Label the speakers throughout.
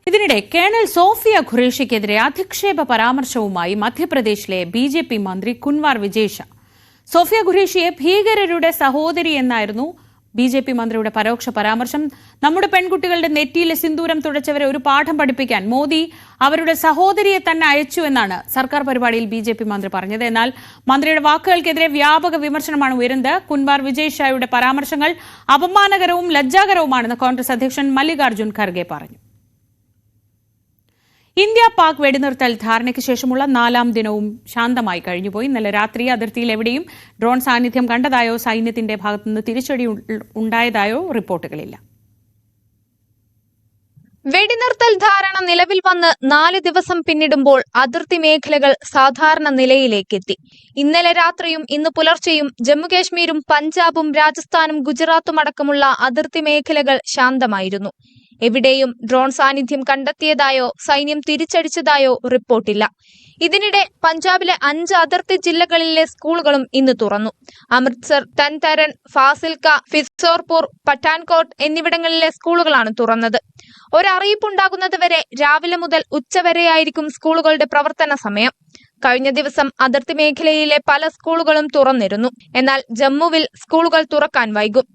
Speaker 1: ഇതിനിടെ colonel Sophia ഖുറേഷിക്കെതിരെ അധിക്ഷേപ പരാമർശവുമായി മധ്യപ്രദേശിലെ BJP. മന്ത്രി കുൻവാർ വിജയ് ഷാ. സോഫിയ ഖുറേഷിയെ ഭീകരരുടെ സഹോദരി എന്നായിരുന്നു ബി.ജെ.പി. മന്ത്രിയുടെ പരോക്ഷ പരാമർശം. നമ്മുടെ പെൺകുട്ടികളുടെ നെറ്റിയിലെ സിന്ദൂരം തുടച്ചവരെ ഒരു പാഠം പഠിപ്പിക്കാൻ മോദി അവരുടെ സഹോദരിയെ തന്നെ അയച്ചു എന്നാണ് സർക്കാർ പരിപാടിയിൽ ബി.ജെ.പി. മന്ത്രി പറഞ്ഞത്. എന്നാൽ മന്ത്രിയുടെ വാക്കുകൾക്കെതിരെ വ്യാപക വിമർശനമാണ് ഉയരുന്നത്. കുൻവാർ വിജയ് ഷായുടെ പരാമർശങ്ങൾ അപമാനകരവും ലജ്ജാകരവുമാണെന്ന് കോൺഗ്രസ് അധ്യക്ഷൻ മല്ലികാർജ്ജുൻ ഖർഗെ പറഞ്ഞു. ഇന്ത്യ പാക് വെടിനിർത്തൽ ധാരണയ്ക്ക് ശേഷമുള്ള 4ാം ദിനവും ശാന്തമായി കഴിഞ്ഞുപോയി. ഇന്നലെ രാത്രി അതിർത്തിയിൽ എവിടെയും ഡ്രോൺ സാന്നിധ്യം കണ്ടതായോ സൈന്യത്തിന്റെ ഭാഗത്തുനിന്ന് തിരിച്ചടി ഉണ്ടായതായോ റിപ്പോർട്ടുകളില്ല.
Speaker 2: വെടിനിർത്തൽ ധാരണ നിലവിൽ വന്ന് 4 ദിവസം പിന്നിടുമ്പോൾ അതിർത്തി മേഖലകൾ സാധാരണ നിലയിലേക്കെത്തി. ഇന്നലെ രാത്രിയും ഇന്ന് പുലർച്ചെയും ജമ്മുകാശ്മീരും പഞ്ചാബും രാജസ്ഥാനും ഗുജറാത്തും അടക്കമുള്ള അതിർത്തി മേഖലകൾ ശാന്തമായിരുന്നു. എവിടെയും ഡ്രോൺ സാന്നിധ്യം കണ്ടെത്തിയതായോ സൈന്യം തിരിച്ചടിച്ചതായോ റിപ്പോർട്ടില്ല. ഇതിനിടെ പഞ്ചാബിലെ 5 അതിർത്തി ജില്ലകളിലെ സ്കൂളുകളും ഇന്ന് തുറന്നു. അമൃത്സർ, തൻതരൻ, ഫാസിൽക്ക, ഫിസോർപൂർ, പഠാൻകോട്ട് എന്നിവിടങ്ങളിലെ സ്കൂളുകളാണ് തുറന്നത്. ഒരറിയിപ്പുണ്ടാകുന്നതുവരെ രാവിലെ മുതൽ ഉച്ചവരെയായിരിക്കും സ്കൂളുകളുടെ പ്രവർത്തന സമയം. കഴിഞ്ഞ ദിവസം അതിർത്തി മേഖലയിലെ പല സ്കൂളുകളും തുറന്നിരുന്നു. എന്നാൽ ജമ്മുവിൽ സ്കൂളുകൾ തുറക്കാൻ വൈകും.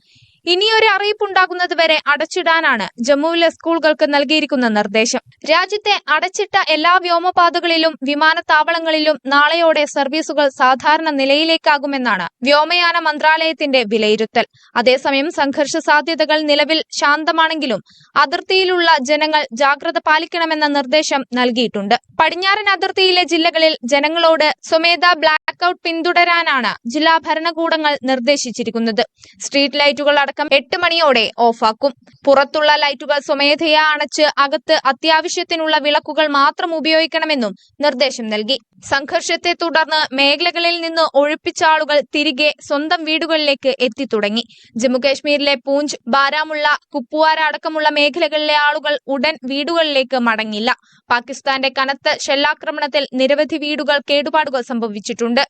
Speaker 2: ഇനിയൊരു അറിയിപ്പുണ്ടാകുന്നതുവരെ അടച്ചിടാനാണ് ജമ്മുവിലെ സ്കൂളുകൾക്ക് നൽകിയിരിക്കുന്ന നിർദ്ദേശം. രാജ്യത്തെ അടച്ചിട്ട എല്ലാ വ്യോമപാതകളിലും വിമാനത്താവളങ്ങളിലും നാളെയോടെ സർവീസുകൾ സാധാരണ നിലയിലേക്കാകുമെന്നാണ് വ്യോമയാന മന്ത്രാലയത്തിന്റെ വിലയിരുത്തൽ. അതേസമയം സംഘർഷ സാധ്യതകൾ നിലവിൽ ശാന്തമാണെങ്കിലും അതിർത്തിയിലുള്ള ജനങ്ങൾ ജാഗ്രത പാലിക്കണമെന്ന നിർദ്ദേശം നൽകിയിട്ടുണ്ട്. പടിഞ്ഞാറൻ അതിർത്തിയിലെ ജില്ലകളിൽ ജനങ്ങളോട് സ്വമേധ ബ്ലാക്ക്ഔട്ട് പിന്തുടരാനാണ് ജില്ലാ ഭരണകൂടങ്ങൾ നിർദ്ദേശിച്ചിരിക്കുന്നത്. സ്ട്രീറ്റ് ലൈറ്റുകൾ 8 മണിയോടെ ഓഫാക്കും. പുറത്തുള്ള ലൈറ്റുകൾ സ്വമേധയാ അണച്ച് അകത്ത് അത്യാവശ്യത്തിനുള്ള വിളക്കുകൾ മാത്രം ഉപയോഗിക്കണമെന്നും നിർദ്ദേശം നൽകി. സംഘർഷത്തെ തുടർന്ന് മേഖലകളിൽ നിന്ന് ഒഴിപ്പിച്ച ആളുകൾ തിരികെ സ്വന്തം വീടുകളിലേക്ക് എത്തിത്തുടങ്ങി. ജമ്മുകാശ്മീരിലെ പൂഞ്ച്, ബാരാമുള്ള, കുപ്വാര അടക്കമുള്ള മേഖലകളിലെ ആളുകൾ ഉടൻ വീടുകളിലേക്ക് മടങ്ങില്ല. പാകിസ്ഥാന്റെ കനത്ത ഷെല്ലാക്രമണത്തിൽ നിരവധി വീടുകൾ കേടുപാടുകൾ സംഭവിച്ചിട്ടുണ്ട്.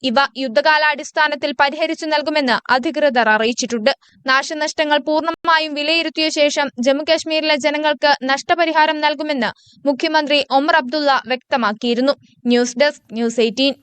Speaker 2: ഇവ യുദ്ധകാലാടിസ്ഥാനത്തിൽ പരിഹരിച്ചു നൽകുമെന്ന് അധികൃതർ അറിയിച്ചിട്ടുണ്ട്. നാശനഷ്ടങ്ങൾ പൂർണ്ണമായും വിലയിരുത്തിയ ശേഷം ജമ്മുകാശ്മീരിലെ ജനങ്ങൾക്ക് നഷ്ടപരിഹാരം നൽകുമെന്ന് മുഖ്യമന്ത്രി ഒമർ അബ്ദുള്ള വ്യക്തമാക്കിയിരുന്നു. News desk, news 18.